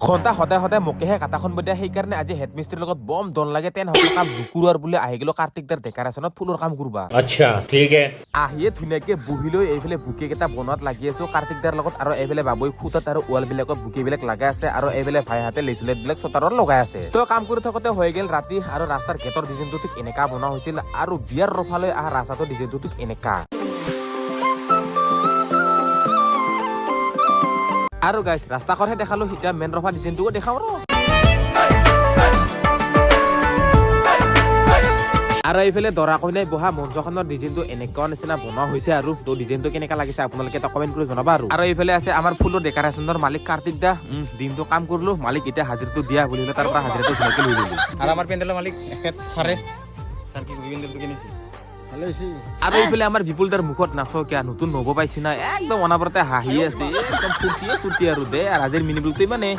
ঘন্টা সদায় সদায় মোকেহে কাটাখন বদিয়া সেইকাৰণে আজি হেডমিস্ত্ৰীৰ লগত বম দন লাগে তেন সকলো কাম নুকুৰোৱাৰ বুলি আহি গলো কাৰ্তিক দাৰ ডেকাৰেশ্যনত ফুলৰ কাম কৰবা আচ্ছা ঠিক হে আহিয়ে ধুনীয়াকে বহি লৈ এইফালে বুকে কেইটা বনোৱাত লাগি আছো কাৰ্তিক দাৰ লগত আৰু এইফালে বাবুই খুঁটাত আৰু ৱাল বিলাকত বুকে বিলাক লাগাই আছে আৰু এইফালে ভাই হাতে লেচুলেট বিলাক চতাৰত লগাই আছে তো কাম কৰি থাকোতে হৈ গেল ৰাতি আৰু ৰাস্তাৰ গেটৰ ডিজাইনটো ঠিক এনেকা বনোৱা হৈছিল আৰু বিয়াৰ ৰফালৈ অহা ৰাস্তাটোৰ ডিজাইনটো ঠিক এনেকা আৰু গাইছ ৰাস্তাখনহে দেখালো এতিয়া মেইন ৰফা ডিজাইনটোও দেখাও আৰু এইফালে দৰা কইনাই বহা মঞ্চখনৰ ডিজাইনটো এনেকুৱা নিচিনা বনোৱা হৈছে আৰু তো ডিজাইনটো কেনেকা লাগিছে আপোনালোকে এটা কমেন্ট কৰি জনাবা আৰু এইফালে আছে আমাৰ ফুলৰ ডেকাৰেশ্যনৰ মালিক কাৰ্তিক দা দিনটো কাম কৰিলো মালিক এতিয়া হাজিৰটো দিয়া বুলিলে তাৰ পৰা হাজিৰটো ধুনীয়াকে লৈ ললো আৰু আমাৰ পেণ্ডেলৰ মালিক এখেত ছাৰে ছাৰ কি পেণ্ডেলটো কিনিছে আৰু এইফালে আমাৰ বিপুল দাৰ মুখত নাচকিয়া নতুন নব পাইছি না একদম অনাবৰতে হাঁহি আছে একদম ফুৰ্তি আৰু দে আৰু আজিৰ মিনিব্লগটো ইমানে